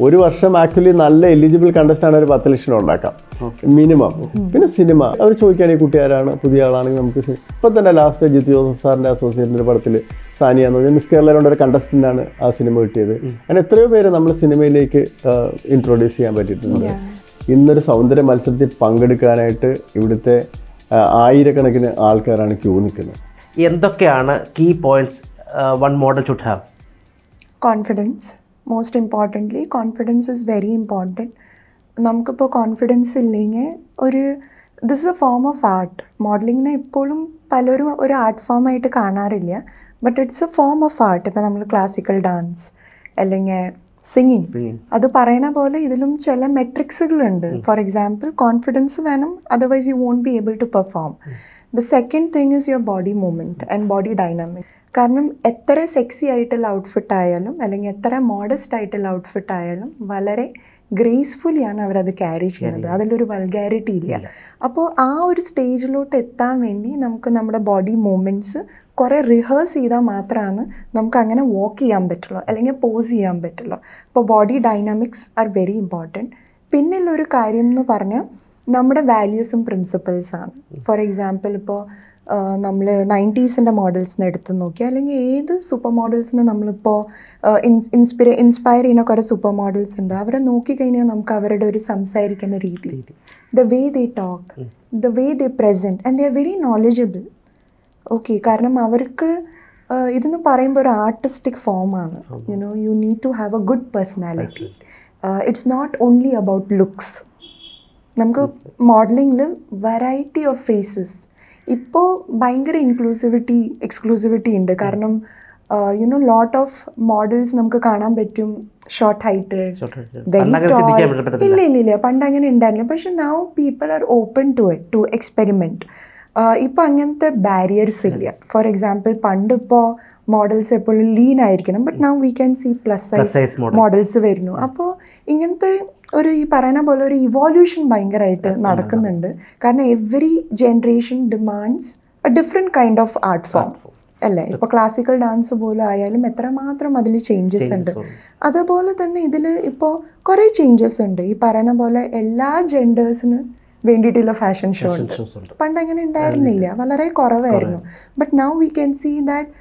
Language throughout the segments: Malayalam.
ഒരു വർഷം ആക്ച്വലി നല്ല എലിജിബിൾ കണ്ടസ്റ്റാണ് ഒരു 10 ലക്ഷം ഉണ്ടാക്കാം മിനിമം. പിന്നെ സിനിമ അവർ ചോദിക്കുകയാണ് ഈ കുട്ടിയാരാണ്, പുതിയ ആളാണെങ്കിൽ നമുക്ക് ഇപ്പം തന്നെ ലാസ്റ്റ് ജിത്തു ജോസഫ് സാറിൻ്റെ അസോസിയേറ്റിൻ്റെ പടത്തിൽ സാനിയ എന്ന് പറഞ്ഞാൽ മിസ് കേരളയുടെ ഒരു കണ്ടസ്റ്റൻ്റാണ് ആ സിനിമ കിട്ടിയത്. അങ്ങനെ എത്രയോ പേര് നമ്മൾ സിനിമയിലേക്ക് ഇൻട്രൊഡ്യൂസ് ചെയ്യാൻ പറ്റിയിട്ടുണ്ട്. ഇന്നൊരു സൗന്ദര്യ മത്സരത്തിൽ പങ്കെടുക്കാനായിട്ട് ഇവിടുത്തെ ആയിരക്കണക്കിന് ആൾക്കാരാണ് ക്യൂ നിൽക്കുന്നത്. എന്തൊക്കെയാണ് key points one model should have? Confidence, most importantly confidence is very important. നമുക്കിപ്പോൾ കോൺഫിഡൻസ് ഇല്ലെങ്കിൽ this a form of art. മോഡലിങ്ങിനെ ഇപ്പോഴും പലരും ഒരു ആർട്ട് ഫോമായിട്ട് കാണാറില്ല, but it's a form of art. ഇപ്പോൾ നമ്മൾ ക്ലാസിക്കൽ ഡാൻസ് അല്ലെങ്കിൽ സിംഗിങ്, അത് പറയുന്ന പോലെ ഇതിലും ചില മെട്രിക്സുകളുണ്ട്. ഫോർ എക്സാമ്പിൾ കോൺഫിഡൻസ് വേണം, otherwise you won't be able to perform. The second thing is your body movement and body dynamic. കാരണം എത്ര സെക്സി ആയിട്ടുള്ള ഔട്ട്ഫിറ്റ് ആയാലും അല്ലെങ്കിൽ എത്ര മോഡസ്റ്റ് ആയിട്ടുള്ള ഔട്ട്ഫിറ്റ് ആയാലും വളരെ ഗ്രേസ്ഫുള്ളിയാണ് അവരത് ക്യാരി ചെയ്യുന്നത്. അതിലൊരു വൾഗാരിറ്റി ഇല്ല. അപ്പോൾ ആ ഒരു സ്റ്റേജിലോട്ട് എത്താൻ വേണ്ടി നമുക്ക് നമ്മുടെ ബോഡി മൂവ്മെൻറ്റ്സ് കുറേ റിഹേഴ്സ് ചെയ്താൽ മാത്രമാണ് നമുക്ക് അങ്ങനെ വാക്ക് ചെയ്യാൻ പറ്റുള്ളൂ അല്ലെങ്കിൽ പോസ് ചെയ്യാൻ പറ്റുള്ളൂ. അപ്പോൾ body dynamics are very important. പിന്നെയുള്ളൊരു കാര്യം എന്ന് പറഞ്ഞാൽ നമ്മുടെ വാല്യൂസും പ്രിൻസിപ്പിൾസാണ്. ഫോർ എക്സാമ്പിൾ ഇപ്പോൾ നമ്മൾ 90s മോഡൽസിനെ എടുത്ത് നോക്കിയാൽ അല്ലെങ്കിൽ ഏത് സൂപ്പർ മോഡൽസിനെ നമ്മളിപ്പോൾ ഇൻസ്പയർ ചെയ്യുന്ന കുറേ സൂപ്പർ മോഡൽസ് ഉണ്ട്. അവരെ നോക്കിക്കഴിഞ്ഞാൽ നമുക്ക് അവരുടെ ഒരു സംസാരിക്കുന്ന രീതി, the way they talk, the way they present, and they are very knowledgeable. Okay, കാരണം അവർക്ക് ഇതെന്ന് പറയുമ്പോൾ ഒരു ആർട്ടിസ്റ്റിക് ഫോമാണ്. You need to have a good personality. It's not only about looks. നമുക്ക് മോഡലിങ്ങിൽ വെറൈറ്റി ഓഫ് ഫേസസ് ഇപ്പോൾ ഭയങ്കര എക്സ്ക്ലൂസിവിറ്റി ഉണ്ട്. കാരണം ലോട്ട് ഓഫ് മോഡൽസ് നമുക്ക് കാണാൻ പറ്റും ഷോർട്ട് ഹൈറ്റഡ്, വെരി ടോൾ. ഇല്ല, പണ്ട് അങ്ങനെ ഉണ്ടായിരുന്നില്ല. പക്ഷെ now people are open to experiment. ഇപ്പോൾ അങ്ങനത്തെ ബാരിയേഴ്സ് ഇല്ല. ഫോർ എക്സാമ്പിൾ പണ്ട് ഇപ്പോൾ മോഡൽസ് എപ്പോഴും ലീൻ ആയിരിക്കണം, but now we can see plus size models വരുന്നു. അപ്പോൾ ഇങ്ങനത്തെ ഈ പറയുന്ന പോലെ ഒരു ഇവോല്യൂഷൻ ഭയങ്കരമായിട്ട് നടക്കുന്നുണ്ട്. കാരണം every generation demands A different kind of art form അല്ലേ. ഇപ്പോൾ ക്ലാസിക്കൽ ഡാൻസ് പോലും ആയാലും എത്രമാത്രം അതിൽ ചേഞ്ചസ് ഉണ്ട്. അതുപോലെ തന്നെ ഇതിൽ ഇപ്പോൾ കുറേ ചേഞ്ചസ് ഉണ്ട്. ഈ പറയുന്ന പോലെ എല്ലാ ജെൻഡേഴ്സിന് വേണ്ടിയിട്ടുള്ള ഫാഷൻ ഷോ ഉണ്ട്. പണ്ട് അങ്ങനെ ഉണ്ടായിരുന്നില്ല, വളരെ കുറവായിരുന്നു. But now we can see that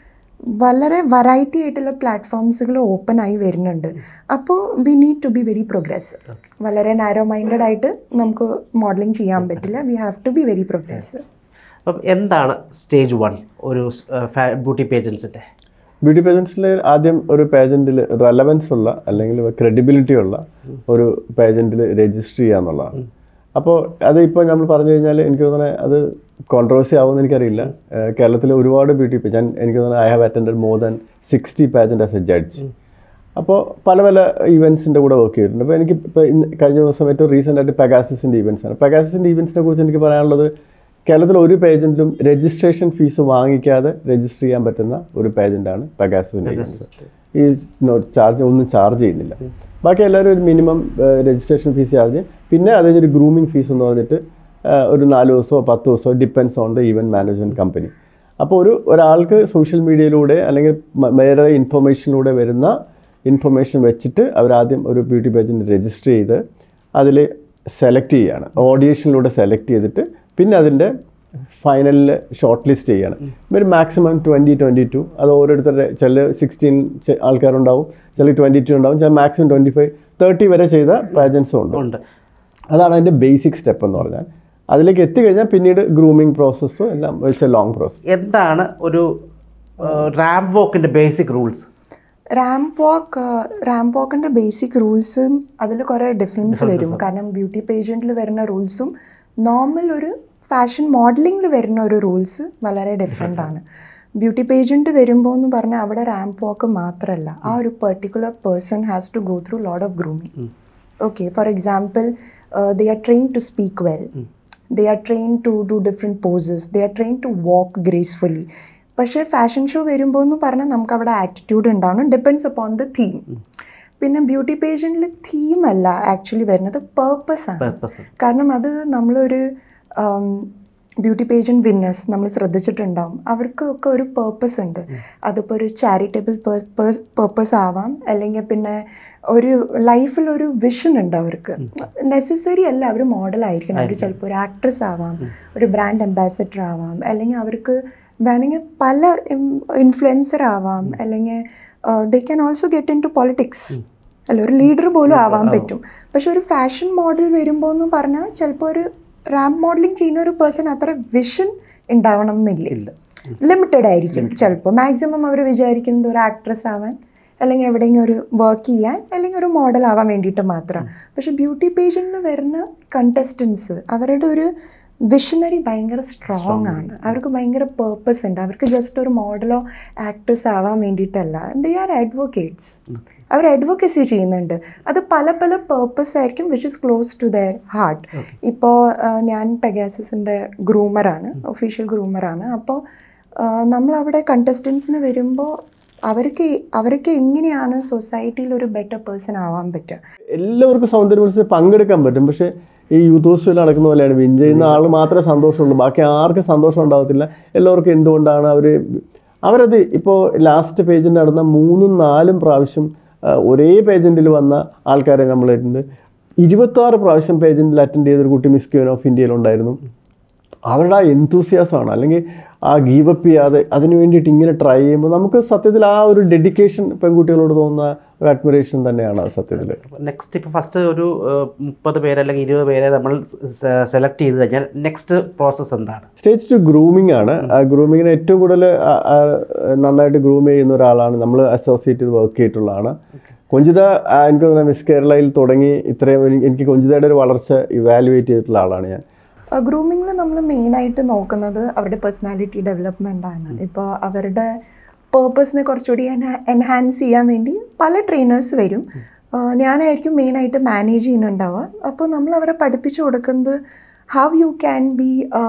വളരെ വെറൈറ്റി ആയിട്ടുള്ള പ്ലാറ്റ്ഫോംസുകൾ ഓപ്പൺ ആയി വരുന്നുണ്ട്. അപ്പോൾ we need to be very progressive. വളരെ നാരോ മൈൻഡഡ് ആയിട്ട് നമുക്ക് മോഡലിംഗ് ചെയ്യാൻ പറ്റില്ല. We have to be very progressive. അപ്പം എന്താണ് സ്റ്റേജ് 1 ഒരു ബ്യൂട്ടി പേജൻസിൻ്റെ? ബ്യൂട്ടി പേജൻസിൽ ആദ്യം ഒരു പേജൻറ്റിൽ റെലവൻസ് ഉള്ള അല്ലെങ്കിൽ ക്രെഡിബിലിറ്റി ഉള്ള ഒരു പേജൻറ്റിൽ രജിസ്റ്റർ ചെയ്യുക എന്നുള്ളതാണ്. അപ്പോൾ അതിപ്പോൾ നമ്മൾ പറഞ്ഞു കഴിഞ്ഞാൽ എനിക്ക് തോന്നുന്നത് അത് കോൺട്രവേഴ്സി ആവുമെന്ന് എനിക്കറിയില്ല. കേരളത്തിലെ ഒരുപാട് ബ്യൂട്ടി പേജ് എനിക്ക് തോന്നുന്നത് I have attended more than 60 pageant as A judge. അപ്പോൾ പല ഇവൻറ്റ്സിൻ്റെ കൂടെ വർക്ക് ചെയ്തിട്ടുണ്ട്. അപ്പോൾ എനിക്ക് ഇപ്പോൾ കഴിഞ്ഞ ദിവസം ഏറ്റവും റീസെൻ്റ് ആയിട്ട് പെഗാസസിൻ്റെ ഇവൻറ്റ്സാണ്. പെഗാസസിൻ്റെ ഇവൻറ്റ്സിനെ കുറിച്ച് എനിക്ക് പറയാനുള്ളത്, കേരളത്തിൽ ഒരു പേജൻറ്റിലും രജിസ്ട്രേഷൻ ഫീസ് വാങ്ങിക്കാതെ രജിസ്റ്റർ ചെയ്യാൻ പറ്റുന്ന ഒരു പേജൻ്റാണ് പെഗാസസിൻ്റെ ഇവൻറ്റ്സ്. ഈ ഒന്നും ചാർജ് ചെയ്യുന്നില്ല. ബാക്കി എല്ലാവരും ഒരു മിനിമം രജിസ്ട്രേഷൻ ഫീസ് ചാർജ് ചെയ്യും. പിന്നെ അതിനൊരു ഗ്രൂമിങ് ഫീസ് എന്ന് പറഞ്ഞിട്ട് ഒരു 4 ദിവസമോ 10 ദിവസമോ depends on the event management company. അപ്പോൾ ഒരാൾക്ക് സോഷ്യൽ മീഡിയയിലൂടെ അല്ലെങ്കിൽ വേറെ ഇൻഫർമേഷനിലൂടെ വരുന്ന ഇൻഫർമേഷൻ വെച്ചിട്ട് അവരാദ്യം ഒരു ബ്യൂട്ടി പേജിന് രജിസ്റ്റർ ചെയ്ത് അതിൽ സെലക്ട് ചെയ്യുകയാണ്. ഓഡിയേഷനിലൂടെ സെലക്ട് ചെയ്തിട്ട് പിന്നെ അതിൻ്റെ ഫൈനലിൽ ഷോർട്ട് ലിസ്റ്റ് ചെയ്യുകയാണ്. ഒരു മാക്സിമം 20-22, അത് ഓരോരുത്തരുടെ ചില 16 ആൾക്കാരുണ്ടാവും, ചില 22 ഉണ്ടാവും, ചില മാക്സിമം 25-30 വരെ ചെയ്ത പാജൻസും ഉണ്ട്. അതാണ് അതിൻ്റെ ബേസിക് സ്റ്റെപ്പ് എന്ന് പറഞ്ഞാൽ. അതിലേക്ക് എത്തിക്കഴിഞ്ഞാൽ പിന്നീട് ഗ്രൂമിങ് പ്രോസസ്സും എല്ലാം ഇറ്റ്സ് എ ലോങ് പ്രോസസ്. എന്താണ് ഒരു റാമ്പ് വാക്കിൻ്റെ ബേസിക് റൂൾസ്? റാമ്പ് വാക്കിൻ്റെ ബേസിക് റൂൾസും അതിൽ കുറേ ഡിഫറൻസ് വരും. കാരണം ബ്യൂട്ടി പേജൻറ്റിൽ വരുന്ന റൂൾസും നോർമൽ ഒരു ഫാഷൻ മോഡലിങ്ങിൽ വരുന്ന ഒരു റൂൾസ് വളരെ ഡിഫറെൻ്റ് ആണ്. ബ്യൂട്ടി പേജൻറ്റ് വരുമ്പോൾ എന്ന് പറഞ്ഞാൽ അവിടെ റാമ്പ് വാക്ക് മാത്രമല്ല, ആ ഒരു particular person has to go through lot of grooming. Okay, for example, they are trained to speak well. They are trained to do different poses. They are trained to walk gracefully. പക്ഷേ ഫാഷൻ ഷോ വരുമ്പോൾ എന്ന് പറഞ്ഞാൽ നമുക്ക് അവിടെ ആറ്റിറ്റ്യൂഡ് ഉണ്ടാവണം. Depends upon the theme. പിന്നെ ബ്യൂട്ടി പേജൻറ്റിൽ തീമല്ല ആക്ച്വലി വരുന്നത്, പേർപ്പസാണ്. കാരണം അത് നമ്മളൊരു ബ്യൂട്ടി പേജൻറ്റ് വിന്നേഴ്സ് നമ്മൾ ശ്രദ്ധിച്ചിട്ടുണ്ടാവും, അവർക്കൊക്കെ ഒരു പേർപ്പസ് ഉണ്ട്. അതിപ്പോൾ ഒരു ചാരിറ്റബിൾ പേർപ്പസ് ആവാം, അല്ലെങ്കിൽ പിന്നെ ഒരു ലൈഫിലൊരു വിഷൻ ഉണ്ട് അവർക്ക്. നെസസറി അല്ല അവർ മോഡലായിരിക്കണം, അവർ ചിലപ്പോൾ ഒരു ആക്ട്രസ് ആവാം, ഒരു ബ്രാൻഡ് അംബാസഡർ ആവാം, അല്ലെങ്കിൽ അവർക്ക് വേണമെങ്കിൽ പല ഇൻഫ്ലുവൻസർ ആവാം, അല്ലെങ്കിൽ they can also get in to politics, അല്ല ഒരു ലീഡർ പോലും ആവാൻ പറ്റും. പക്ഷെ ഒരു ഫാഷൻ മോഡൽ വരുമ്പോൾ എന്ന് പറഞ്ഞാൽ ചിലപ്പോൾ ഒരു റാമ്പ് മോഡലിംഗ് ചെയ്യുന്ന ഒരു പേഴ്സൺ അത്ര വിഷൻ ഉണ്ടാവണം എന്നില്ല, ലിമിറ്റഡ് ആയിരിക്കും. ചിലപ്പോൾ മാക്സിമം അവർ വിചാരിക്കുന്നത് ഒരു ആക്ട്രസ് ആവാൻ, അല്ലെങ്കിൽ എവിടെയെങ്കിലും ഒരു വർക്ക് ചെയ്യാൻ, അല്ലെങ്കിൽ ഒരു മോഡൽ ആവാൻ വേണ്ടിയിട്ട് മാത്രം. പക്ഷെ ബ്യൂട്ടി പേജൻറ്റിൽ വരുന്ന കണ്ടസ്റ്റൻസ് അവരുടെ ഒരു വിഷനറി ഭയങ്കര സ്ട്രോങ് ആണ്, അവർക്ക് ഭയങ്കര പേർപ്പസ് ഉണ്ട്. അവർക്ക് ജസ്റ്റ് ഒരു മോഡലോ ആക്ട്രസ് ആവാൻ വേണ്ടിയിട്ടല്ല, ദേ ആർ അഡ്വക്കേറ്റ്സ്. അവർ അഡ്വക്കസി ചെയ്യുന്നുണ്ട്. അത് പല പല പേർപ്പസ് ആയിരിക്കും which is close to their heart. ഇപ്പോൾ ഞാൻ പെഗാസസിൻ്റെ ഗ്രൂമറാണ്, ഒഫീഷ്യൽ ഗ്രൂമറാണ്. അപ്പോൾ നമ്മളവിടെ കണ്ടസ്റ്റൻസിന് വരുമ്പോൾ അവർക്ക് എങ്ങനെയാണ് സൊസൈറ്റിയിൽ ഒരു ബെറ്റർ പേഴ്സൺ ആവാൻ പറ്റുക. എല്ലാവർക്കും സൗന്ദര്യ മത്സരത്തിൽ പങ്കെടുക്കാൻ പറ്റും. പക്ഷേ ഈ യൂത്ത് ഫെസ്റ്റിവൽ നടക്കുന്ന പോലെയാണ്, വിൻ ചെയ്യുന്ന ആൾ മാത്രമേ സന്തോഷമുള്ളൂ, ബാക്കി ആർക്കും സന്തോഷം ഉണ്ടാകത്തില്ല. എല്ലാവർക്കും എന്തുകൊണ്ടാണ് അവരത് ഇപ്പോൾ ലാസ്റ്റ് പേജൻ്റ് നടന്ന 3-4 പ്രാവശ്യം ഒരേ പേജൻറ്റിൽ വന്ന ആൾക്കാരെ നമ്മളായിട്ടുണ്ട്. 26 പ്രാവശ്യം പേജൻറ്റിൽ അറ്റൻഡ് ചെയ്തൊരു കുട്ടി മിസ് ക്യൂൻ ഓഫ് ഇന്ത്യയിലുണ്ടായിരുന്നു. അവരുടെ ആ എന്തൂസിയാസമാണ്, അല്ലെങ്കിൽ ആ ഗീവപ്പ് ചെയ്യാതെ അതിന് വേണ്ടിയിട്ട് ഇങ്ങനെ ട്രൈ ചെയ്യുമ്പോൾ നമുക്ക് സത്യത്തിൽ ആ ഒരു ഡെഡിക്കേഷൻ പെൺകുട്ടികളോട് തോന്നുന്ന ഒരു അഡ്മിറേഷൻ തന്നെയാണ് സത്യത്തിൽ. നെക്സ്റ്റ് ഇപ്പോൾ ഫസ്റ്റ് ഒരു 30 പേര് അല്ലെങ്കിൽ 20 പേരെ നമ്മൾ സെലക്ട് ചെയ്ത് കഴിഞ്ഞാൽ നെക്സ്റ്റ് പ്രോസസ്സ് എന്താണ്? സ്റ്റേജ് 2 ഗ്രൂമിംഗ് ആണ്. ആ ഗ്രൂമിങ്ങിന് ഏറ്റവും കൂടുതൽ നന്നായിട്ട് ഗ്രൂം ചെയ്യുന്ന ഒരാളാണ്, നമ്മൾ അസോസിയേറ്റ് ചെയ്ത് വർക്ക് ചെയ്തിട്ടുള്ളതാണ് കൊഞ്ചിത. എനിക്ക് തോന്നുന്നത് മിസ് കേരളയിൽ തുടങ്ങി ഇത്രയും എനിക്ക് കൊഞ്ചിതയുടെ ഒരു വളർച്ച ഇവാലുവേറ്റ് ചെയ്തിട്ടുള്ള ആളാണ് ഞാൻ. ഗ്രൂമിങ്ങിൽ നമ്മൾ മെയിനായിട്ട് നോക്കുന്നത് അവരുടെ പേഴ്സണാലിറ്റി ഡെവലപ്മെൻ്റ് ആണ്. ഇപ്പോൾ അവരുടെ പേർപ്പസിനെ കുറച്ചുകൂടി എൻഹാൻസ് ചെയ്യാൻ വേണ്ടി പല ട്രെയിനേഴ്സ് വരും. ഞാനായിരിക്കും മെയിനായിട്ട് മാനേജ് ചെയ്യുന്നുണ്ടാവുക. അപ്പോൾ നമ്മൾ അവരെ പഠിപ്പിച്ചു കൊടുക്കുന്നത് how you can be A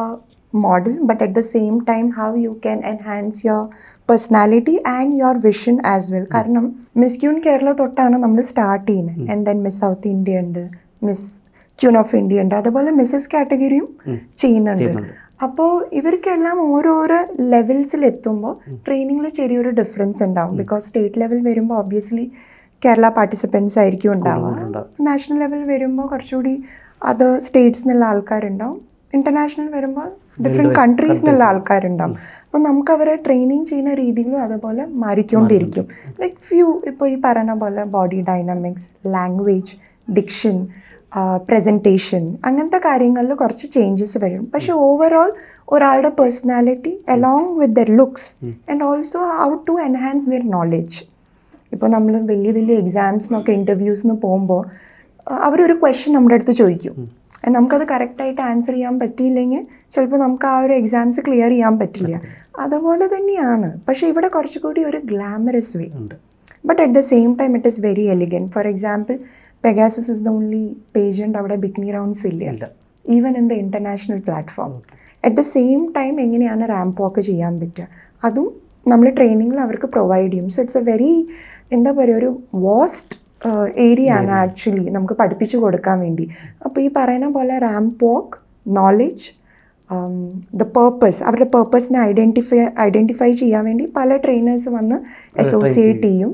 model, but at the same time how you can enhance your personality and your vision as well. കാരണം മിസ് ക്യൂൻ കേരള തൊട്ടാണ് നമ്മൾ സ്റ്റാർട്ട് ചെയ്യുന്നത്. And then miss south India ഉണ്ട്, മിസ് ക്യൂൻ ഓഫ് ഇന്ത്യ ഉണ്ട്, അതുപോലെ മിസ്സസ് കാറ്റഗറിയും ചെയ്യുന്നുണ്ട്. അപ്പോൾ ഇവർക്കെല്ലാം ഓരോരോ ലെവൽസിൽ എത്തുമ്പോൾ ട്രെയിനിങ്ങിൽ ചെറിയൊരു ഡിഫറൻസ് ഉണ്ടാവും. ബിക്കോസ് സ്റ്റേറ്റ് ലെവൽ വരുമ്പോൾ ഒബ്വിയസ്ലി കേരള പാർട്ടിസിപ്പൻസ് ആയിരിക്കും ഉണ്ടാവുക. നാഷണൽ ലെവൽ വരുമ്പോൾ കുറച്ചുകൂടി അതർ സ്റ്റേറ്റ്സ് നിന്നുള്ള ആൾക്കാരുണ്ടാവും. ഇൻ്റർനാഷണൽ വരുമ്പോൾ ഡിഫറെൻറ്റ് കൺട്രീസ് നിന്നുള്ള ആൾക്കാരുണ്ടാവും. അപ്പോൾ നമുക്ക് അവരെ ട്രെയിനിങ് ചെയ്യുന്ന രീതികളും അതുപോലെ മാറിക്കൊണ്ടിരിക്കും. ലൈക്ക് ഫ്യൂ ഇപ്പോൾ ഈ പറയുന്ന പോലെ body dynamics, language, diction, presentation, അങ്ങനത്തെ കാര്യങ്ങളിൽ കുറച്ച് ചേഞ്ചസ് വരും. പക്ഷേ ഓവറോൾ ഒരാളുടെ personality along with their looks and also how to enhance their knowledge. ഇപ്പോൾ നമ്മൾ വലിയ വലിയ എക്സാംസിനൊക്കെ ഇൻ്റർവ്യൂസിന് പോകുമ്പോൾ അവരൊരു ക്വസ്റ്റ്യൻ നമ്മുടെ അടുത്ത് ചോദിക്കും. നമുക്കത് കറക്റ്റായിട്ട് ആൻസർ ചെയ്യാൻ പറ്റിയില്ലെങ്കിൽ ചിലപ്പോൾ നമുക്ക് ആ ഒരു എക്സാംസ് ക്ലിയർ ചെയ്യാൻ പറ്റില്ല. അതുപോലെ തന്നെയാണ്. പക്ഷേ ഇവിടെ കുറച്ചുകൂടി ഒരു ഗ്ലാമറസ് വേ ഉണ്ട്. But at the same time it is very elegant. For example Pegasus is the only pageant അവിടെ ബിക്നി റൗണ്ട്സ് ഇല്ല, even in the international platform. At the same time എങ്ങനെയാണ് റാമ്പ് വാക്ക് ചെയ്യാൻ പറ്റുക, അതും നമ്മൾ ട്രെയിനിങ്ങിൽ അവർക്ക് പ്രൊവൈഡ് ചെയ്യും. സോ ഇറ്റ്സ് എ വെരി എന്താ പറയുക, ഒരു വാസ്റ്റ് ഏരിയ ആണ് ആക്ച്വലി നമുക്ക് പഠിപ്പിച്ചു കൊടുക്കാൻ വേണ്ടി. അപ്പോൾ ഈ പറയുന്ന പോലെ ramp walk, knowledge, the purpose, അവരുടെ പേർപ്പസിനെ ഐഡൻറ്റിഫൈ ചെയ്യാൻ വേണ്ടി പല ട്രെയിനേഴ്സ് വന്ന് അസോസിയേറ്റ് ചെയ്യും.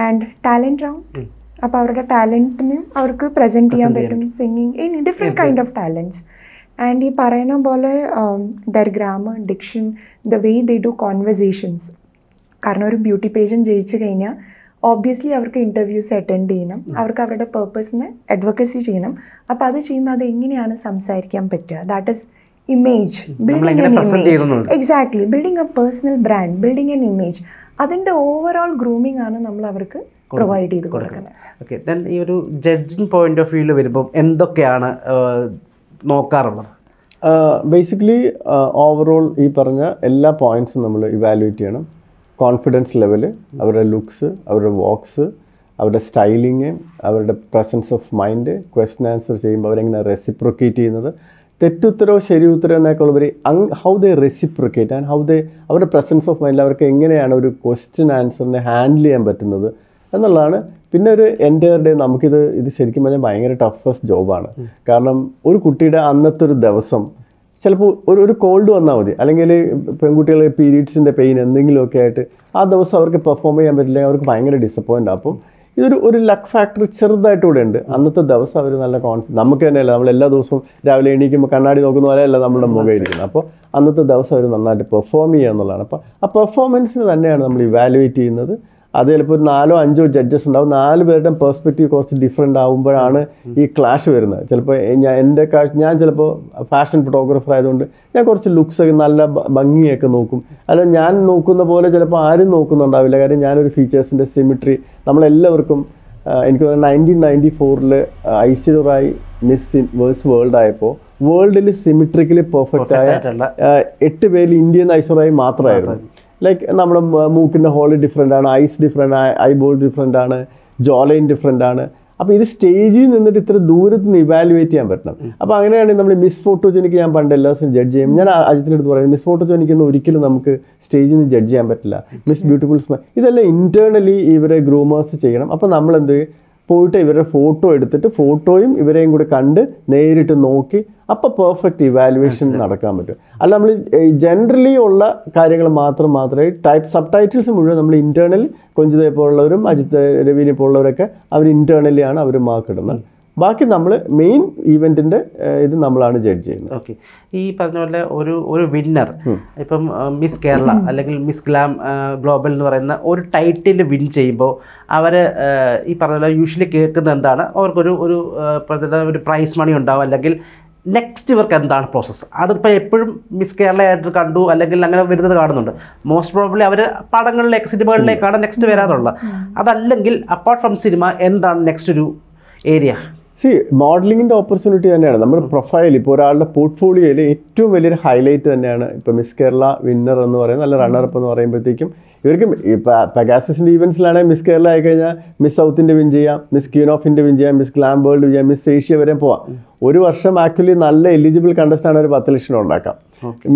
ആൻഡ് ടാലൻറ്റ് റൗണ്ട്, അപ്പോൾ അവരുടെ ടാലൻറ്റിനും അവർക്ക് പ്രസൻറ്റ് ചെയ്യാൻ പറ്റും. Singing, any different kind of talents. And ഈ പറയുന്ന പോലെ there grammar, diction, the way they do conversations. കാരണം ഒരു ബ്യൂട്ടി പേജൻറ്റ് ജയിച്ചു കഴിഞ്ഞാൽ ഓബ്വിയസ്ലി അവർക്ക് ഇൻ്റർവ്യൂസ് അറ്റൻഡ് ചെയ്യണം, അവർക്ക് അവരുടെ പേർപ്പസിനെ അഡ്വക്കസി ചെയ്യണം. അപ്പോൾ അത് ചെയ്യുമ്പോൾ അത് എങ്ങനെയാണ് സംസാരിക്കാൻ പറ്റുക, that is image, building N image. Exactly, building A personal brand, building N image. അതിൻ്റെ ഓവറോൾ ഗ്രൂമിംഗ് ആണ് നമ്മൾ അവർക്ക് പ്രൊവൈഡ് ചെയ്ത് കൊടുക്കുന്നത്. ഓക്കെ, ദെൻ ഈ ഒരു ജഡ്ജിങ് പോയിന്റ് ഓഫ് വ്യൂവിൽ വരുമ്പോൾ എന്തൊക്കെയാണ് നോക്കാറുള്ളത്? ബേസിക്കലി ഓവറോൾ ഈ പറഞ്ഞ എല്ലാ പോയിൻറ്റ്സും നമ്മൾ ഇവാലുവേറ്റ് ചെയ്യണം. കോൺഫിഡൻസ് ലെവല്, അവരുടെ ലുക്സ്, അവരുടെ വാക്സ്, അവരുടെ സ്റ്റൈലിങ്, അവരുടെ presence of mind, question answer ചെയ്യുമ്പോൾ അവരെങ്ങനെ റെസിപ്രൊക്കേറ്റ് ചെയ്യുന്നത്, തെറ്റുത്തരോ ശരി ഉത്തരോ എന്നൊക്കെ ഉപരി how they reciprocate and how they അവരുടെ പ്രസൻസ് ഓഫ് മൈൻഡിൽ അവർക്ക് എങ്ങനെയാണ് ഒരു ക്വസ്റ്റ്യൻ ആൻസറിനെ ഹാൻഡിൽ ചെയ്യാൻ പറ്റുന്നത് എന്നുള്ളതാണ്. പിന്നെ ഒരു എൻ്റയർ ഡേ ഇത് ശരിക്കും പറഞ്ഞാൽ ഭയങ്കര ടഫസ്റ്റ് ജോബാണ്. കാരണം ഒരു കുട്ടിയുടെ അന്നത്തെ ഒരു ദിവസം ചിലപ്പോൾ ഒരു കോൾഡ് വന്നാൽ മതി, അല്ലെങ്കിൽ പെൺകുട്ടികൾ പീരീഡ്സിൻ്റെ പെയിൻ എന്തെങ്കിലുമൊക്കെ ആയിട്ട് ആ ദിവസം അവർക്ക് പെർഫോം ചെയ്യാൻ പറ്റില്ല, അവർക്ക് ഭയങ്കര ഡിസപ്പോയിൻ്റ്. അപ്പം ഒരു ലക്ക് ഫാക്ടർ ചെറുതായിട്ട് ഇവിടെ ഉണ്ട്. അന്നത്തെ ദിവസം അവർ നല്ല നമുക്ക് തന്നെയല്ല, നമ്മൾ എല്ലാ ദിവസവും രാവിലെ എണീക്കുമ്പോൾ കണ്ണാടി നോക്കുന്ന പോലെയല്ല നമ്മുടെ മുഖം ഇരിക്കുന്നത്. അപ്പോൾ അന്നത്തെ ദിവസം അവർ നന്നായിട്ട് പെർഫോം ചെയ്യുക എന്നുള്ളതാണ്. അപ്പോൾ ആ പെർഫോമൻസിന് തന്നെയാണ് നമ്മൾ ഇവാലുവേറ്റ് ചെയ്യുന്നത്. അത് ചിലപ്പോൾ ഒരു 4 or 5 ജഡ്ജസ് ഉണ്ടാവും. 4 പേരുടെയും പെർസ്പെക്റ്റീവ് കുറച്ച് ഡിഫറെൻ്റ് ആകുമ്പോഴാണ് ഈ ക്ലാഷ് വരുന്നത്. ചിലപ്പോൾ ഞാൻ ചിലപ്പോൾ ഫാഷൻ ഫോട്ടോഗ്രാഫർ ആയതുകൊണ്ട് ഞാൻ കുറച്ച് ലുക്സൊക്കെ നല്ല ഭംഗിയൊക്കെ നോക്കും. അല്ല, ഞാൻ നോക്കുന്ന പോലെ ചിലപ്പോൾ ആരും നോക്കുന്നുണ്ടാവില്ല. കാര്യം ഞാനൊരു ഫീച്ചേഴ്സിൻ്റെ സിമിട്രി നമ്മളെല്ലാവർക്കും എനിക്ക് തോന്നുന്നു 1994 ഐശ്വര്യ റായ് മിസ് വേൾഡ് ആയപ്പോൾ വേൾഡിൽ സിമിട്രിക്കലി പെർഫെക്റ്റ് ആയ 8 പേരിൽ ഇന്ത്യൻ ഐശ്വര്യ റായ് മാത്രമായിരുന്നു. ലൈക്ക് നമ്മുടെ മൂക്കിൻ്റെ ഹോള് ഡിഫറെൻ്റ് ആണ്, ഐസ് ഡിഫറെൻ്റ് ആണ്, ഐബോൾ ഡിഫറെൻ്റ് ആണ്, ജോലൈൻ ഡിഫറെൻ്റ് ആണ്. അപ്പോൾ ഇത് സ്റ്റേജിൽ നിന്നിട്ട് ഇത്ര ദൂരത്ത് നിന്ന് ഇവാലുവേറ്റ് ചെയ്യാൻ പറ്റണം. അപ്പോൾ അങ്ങനെയാണെങ്കിൽ നമ്മൾ മിസ് ഫോട്ടോജനിക്ക് ഞാൻ പണ്ട് എല്ലാ ദിവസവും ജഡ്ജ് ചെയ്യും. ഞാൻ അജിത്തിൻ്റെ അടുത്ത് പറയുന്നത് മിസ് ഫോട്ടോജനിക്കൊന്നും ഒരിക്കലും നമുക്ക് സ്റ്റേജിൽ നിന്ന് ജഡ്ജ് ചെയ്യാൻ പറ്റില്ല. മിസ് ബ്യൂട്ടിഫുൾ സ്മൈൽ ഇതെല്ലാം ഇൻറ്റേർണലി ഇവരെ ഗ്രൂമേഴ്സ് ചെയ്യണം. അപ്പോൾ നമ്മളെന്ത് പോയിട്ട് ഇവരുടെ ഫോട്ടോ എടുത്തിട്ട് ഫോട്ടോയും ഇവരെയും കൂടി കണ്ട് നേരിട്ട് നോക്കി അപ്പോൾ പെർഫെക്റ്റ് ഇവാലുവേഷൻ നടക്കാൻ പറ്റും. അല്ല, നമ്മൾ ജനറലി ഉള്ള കാര്യങ്ങൾ മാത്രമേ സബ് ടൈറ്റിൽസ് മുഴുവൻ നമ്മൾ ഇൻറ്റേർണലി കൊഞ്ചിതയെ പോലുള്ളവരും അജിത് രവിനെ പോലുള്ളവരൊക്കെ അവർ ഇൻറ്റേർണലിയാണ് അവർ മാർക്ക് ഇടുന്നത്. ബാക്കി നമ്മൾ മെയിൻ ഈവെൻറ്റിൻ്റെ ഇത് നമ്മളാണ് ജഡ്ജ് ചെയ്യുന്നത്. ഓക്കെ, ഈ പറഞ്ഞ പോലെ ഒരു വിന്നർ ഇപ്പം മിസ് കേരള അല്ലെങ്കിൽ മിസ് ഗ്ലോബൽ എന്ന് പറയുന്ന ഒരു ടൈറ്റിൽ വിൻ ചെയ്യുമ്പോൾ അവർ ഈ പറഞ്ഞ പോലെ യൂഷ്വലി കേൾക്കുന്നത് എന്താണ്, അവർക്കൊരു ഒരു പ്രൈസ് മണി ഉണ്ടാവും, അല്ലെങ്കിൽ നെക്സ്റ്റ് ഇവർക്ക് എന്താണ് പ്രോസസ്സ്. അതിപ്പോൾ എപ്പോഴും മിസ് കേരളയായിട്ട് കണ്ടു അല്ലെങ്കിൽ അങ്ങനെ വരുന്നത് കാണുന്നുണ്ട്. മോസ്റ്റ് പ്രോബ്ലി അവർ പടങ്ങളിലേക്ക് സിനിമകളിലേക്കാണ് നെക്സ്റ്റ് വരാറുള്ളത്. അതല്ലെങ്കിൽ അപ്പാർട്ട് ഫ്രം സിനിമ എന്താണ് നെക്സ്റ്റ് ഒരു ഏരിയ? മോഡലിങ്ങിൻ്റെ ഓപ്പർച്യൂണിറ്റി തന്നെയാണ് നമ്മുടെ പ്രൊഫൈൽ. ഇപ്പോൾ ഒരാളുടെ പോർട്ട്ഫോളിയോയിൽ ഏറ്റവും വലിയൊരു ഹൈലൈറ്റ് തന്നെയാണ് ഇപ്പോൾ മിസ് കേരള വിന്നർ എന്ന് പറയുന്നത്, അല്ല റണ്ണറപ്പ് എന്ന് പറയുമ്പോഴത്തേക്കും ഇവർക്ക് പെഗാസസിൻ്റെ ഈവൻസിലാണെങ്കിൽ മിസ് കേരള ആയിക്കഴിഞ്ഞാൽ മിസ് സൗത്ത് ഇന്ത്യ വിൻ ചെയ്യാം, miss Queen of India win ചെയ്യാം, മിസ് ഗ്ലാം വേൾഡ് ചെയ്യാം, മിസ് ഏഷ്യ വരെ പോവാം. ഒരു വർഷം ആക്ച്വലി നല്ല എലിജിബിൾ കണ്ടസ്റ്റാണ് ഒരു 10 ലക്ഷം ഉണ്ടാക്കാം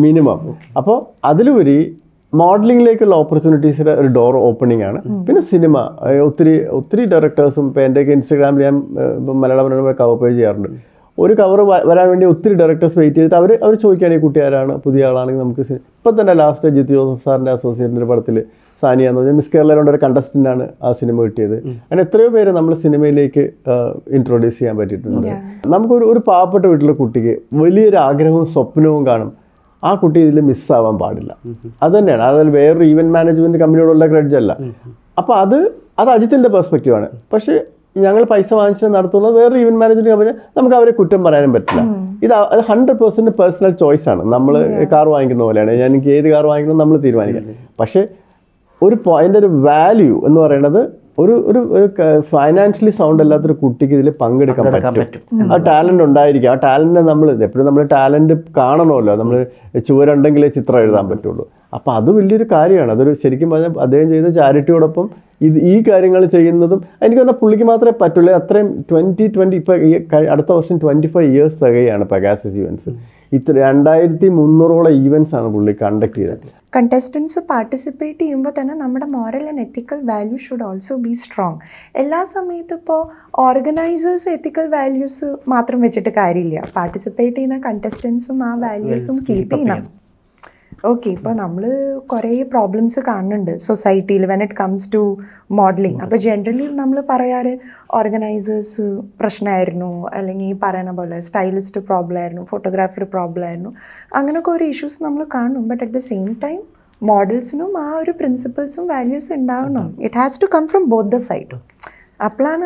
മിനിമം. അപ്പോൾ അതിലുപരി മോഡലിങ്ങിലേക്കുള്ള ഓപ്പർച്യൂണിറ്റീസിൻ്റെ ഒരു ഡോർ ഓപ്പണിംഗ് ആണ്. പിന്നെ സിനിമ ഒത്തിരി ഡയറക്ടേഴ്സും ഇപ്പോൾ എൻ്റെയൊക്കെ ഇൻസ്റ്റാഗ്രാമിൽ ഞാൻ മലയാള മനോരമ കവർ പേജ് ചെയ്യാറുണ്ട്. ഒരു കവർ വരാൻ വേണ്ടി ഒത്തിരി ഡയറക്ടേഴ്സ് വെയിറ്റ് ചെയ്തിട്ട് അവർ ചോദിക്കുകയാണ് ഈ കുട്ടി ആരാണ്, പുതിയ ആളാണെങ്കിൽ നമുക്ക് ഇപ്പം തന്നെ ലാസ്റ്റ് ജിത്ത് ജോസഫ് സാറിൻ്റെ അസോസിയേറ്റിൻ്റെ പടത്തിൽ സാനിയ എന്ന് പറഞ്ഞാൽ മിസ് കേരളയുടെ ഒരു കണ്ടസ്റ്റൻ്റാണ് ആ സിനിമ കിട്ടിയത്. അങ്ങനെ എത്രയോ പേര് നമ്മൾ സിനിമയിലേക്ക് ഇൻട്രൊഡ്യൂസ് ചെയ്യാൻ പറ്റിയിട്ടുണ്ട്. നമുക്കൊരു പാവപ്പെട്ട വീട്ടിലെ കുട്ടിക്ക് വലിയൊരു ആഗ്രഹവും സ്വപ്നവും കാണും, ആ കുട്ടി ഇതിൽ മിസ്സാവാൻ പാടില്ല. അത് തന്നെയാണ്. അതിൽ വേറൊരു ഈവൻറ്റ് മാനേജ്മെൻറ്റ് കമ്പനിയോടുള്ള ക്രെഡിറ്റ് അല്ല. അപ്പോൾ അത് അജിത്തിൻ്റെ പെർസ്പെക്റ്റീവാണ്. പക്ഷേ ഞങ്ങൾ പൈസ വാങ്ങിച്ചിട്ട് നടത്തുന്നത് വേറൊരു ഈവൻറ്റ് മാനേജ്മെൻറ്റ് കമ്പനി, നമുക്ക് അവരെ കുറ്റം പറയാനും പറ്റില്ല. അത് 100% പേഴ്സണൽ ചോയ്സാണ്. നമ്മൾ കാർ വാങ്ങിക്കുന്ന പോലെയാണ്, എനിക്ക് ഏത് കാർ വാങ്ങിക്കണം നമ്മൾ തീരുമാനിക്കാം. പക്ഷേ അതിൻ്റെ ഒരു വാല്യൂ എന്ന് പറയുന്നത് ഒരു ഫൈനാൻഷ്യലി സൗണ്ട് അല്ലാത്തൊരു കുട്ടിക്ക് ഇതിൽ പങ്കെടുക്കാൻ പറ്റും. ആ ടാലൻറ്റ് ഉണ്ടായിരിക്കും. ആ ടാലൻറ്റ് എപ്പോഴും നമ്മൾ ടാലൻറ്റ് കാണണമല്ലോ. നമ്മൾ ചുവരുണ്ടെങ്കിലേ ചിത്രം എഴുതാൻ പറ്റുള്ളൂ. അപ്പോൾ അത് വലിയൊരു കാര്യമാണ്. അതൊരു ശരിക്കും പറഞ്ഞാൽ അദ്ദേഹം ചെയ്ത ചാരിറ്റിയോടൊപ്പം ഈ കാര്യങ്ങൾ ചെയ്യുന്നതും എനിക്ക് പറഞ്ഞാൽ പുള്ളിക്ക് മാത്രമേ പറ്റുള്ളൂ. അത്രയും 20 ഇപ്പോൾ അടുത്ത വർഷം 25 years തികയാണ് പെഗാസസ് ഈവൻസ്. 2300ഓളം ഈവൻസ് ആണ് പുള്ളി കണ്ടക്ട് ചെയ്തത്. കണ്ടസ്റ്റൻസ് പാർട്ടിസിപ്പേറ്റ് ചെയ്യുമ്പോൾ തന്നെ നമ്മുടെ moral and ethical value should also be strong. എല്ലാ സമയത്തും ഇപ്പോൾ ഓർഗനൈസേഴ്സ് എത്തിക്കൽ വാല്യൂസ് മാത്രം വെച്ചിട്ട് കാര്യമില്ല. പാർട്ടിസിപ്പേറ്റ് ചെയ്യുന്ന കണ്ടസ്റ്റൻസും ആ വാല്യൂസും കീപ്പ് ചെയ്യണം. ഓക്കെ, ഇപ്പോൾ നമ്മൾ കുറേ പ്രോബ്ലംസ് കാണുന്നുണ്ട് സൊസൈറ്റിയിൽ when it comes to modelling. അപ്പോൾ ജനറലി നമ്മൾ പറയാറ് ഓർഗനൈസേഴ്സ് പ്രശ്നമായിരുന്നു, അല്ലെങ്കിൽ ഈ പറയുന്ന പോലെ സ്റ്റൈലിസ്റ്റ് പ്രോബ്ലം ആയിരുന്നു, ഫോട്ടോഗ്രാഫർ പ്രോബ്ലം ആയിരുന്നു, അങ്ങനെയൊക്കെ ഒരു ഇഷ്യൂസ് നമ്മൾ കാണും. But at the same time മോഡൽസിനും ആ ഒരു പ്രിൻസിപ്പിൾസും വാല്യൂസ് ഉണ്ടാവണം. It has to come from both the side. അപ്പോഴാണ്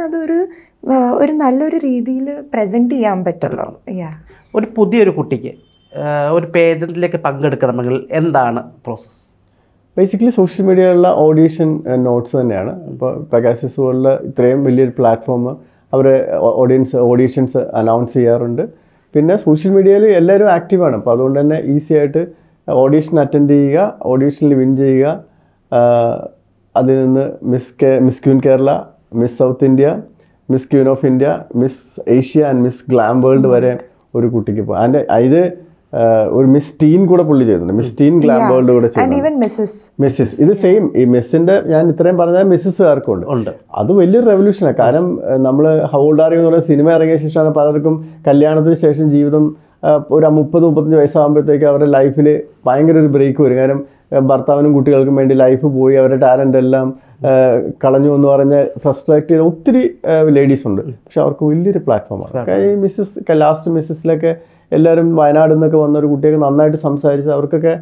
ഒരു നല്ലൊരു രീതിയിൽ പ്രസൻറ്റ് ചെയ്യാൻ പറ്റുള്ളൂ. ഒരു പുതിയൊരു കുട്ടിക്ക് ഒരു പേജന്റിലേക്ക് പങ്കെടുക്കണമെങ്കിൽ എന്താണ് പ്രോസസ്സ്? ബേസിക്കലി സോഷ്യൽ മീഡിയയിലുള്ള ഓഡീഷൻ നോട്ട്സ് തന്നെയാണ്. ഇപ്പോൾ പെഗാസസ് പോലുള്ള ഇത്രയും വലിയൊരു പ്ലാറ്റ്ഫോം അവർ ഓഡീഷൻസ് അനൗൺസ് ചെയ്യാറുണ്ട്. പിന്നെ സോഷ്യൽ മീഡിയയിൽ എല്ലാവരും ആക്റ്റീവാണ്. അപ്പോൾ അതുകൊണ്ട് തന്നെ ഈസി ആയിട്ട് ഓഡീഷൻ അറ്റൻഡ് ചെയ്യുക, ഓഡീഷനിൽ വിൻ ചെയ്യുക. അതിൽ നിന്ന് miss Queen Kerala, miss south India, miss Queen of India, miss Asia and miss glam world വരെ ഒരു കുട്ടിക്ക് പോകും. ഇത് ഒരു മിസ് ടീൻ കൂടെ പുള്ളി ചെയ്തിട്ടുണ്ട്. മിസ് ടീൻ ഗ്ലാം വേൾഡ് കൂടെ മിസ്സസ്. ഇത് സെയിം ഈ മിസ്സിന്റെ ഞാൻ ഇത്രയും പറഞ്ഞാൽ മിസ്സസുകാർക്കും ഉണ്ട്. അത് വലിയൊരു റെവല്യൂഷനാണ്. കാരണം നമ്മൾ ഹൗ ഓൾഡ് ആർ യു എന്ന് പറയുന്ന സിനിമ ഇറങ്ങിയ ശേഷമാണ് പലർക്കും കല്യാണത്തിന് ശേഷം ജീവിതം ഒരു 30-35 വയസ്സാകുമ്പോഴത്തേക്ക് അവരുടെ ലൈഫിൽ ഭയങ്കര ഒരു ബ്രേക്ക് വരും. കാരണം ഭർത്താവിനും കുട്ടികൾക്കും വേണ്ടി ലൈഫ് പോയി അവരുടെ ടാലൻ്റ് എല്ലാം കളഞ്ഞു എന്ന് പറഞ്ഞ് ഫ്രസ്ട്രേറ്റ് ചെയ്ത ഒത്തിരി ലേഡീസ് ഉണ്ട്. പക്ഷെ അവർക്ക് വലിയൊരു പ്ലാറ്റ്ഫോമാണ്. ഈ ലാസ്റ്റ് മിസ്സസിലൊക്കെ എല്ലാവരും വയനാട് നിന്നൊക്കെ വന്ന ഒരു കുട്ടിയൊക്കെ നന്നായിട്ട് സംസാരിച്ച് അവർക്കൊക്കെ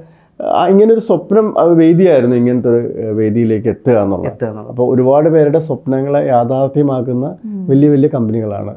ഇങ്ങനൊരു സ്വപ്നം വേദിയായിരുന്നു, ഇങ്ങനത്തെ ഒരു വേദിയിലേക്ക് എത്തുക എന്നുള്ളത്. അപ്പോൾ ഒരുപാട് പേരുടെ സ്വപ്നങ്ങളെ യാഥാർത്ഥ്യമാക്കുന്ന വലിയ വലിയ കമ്പനികളാണ്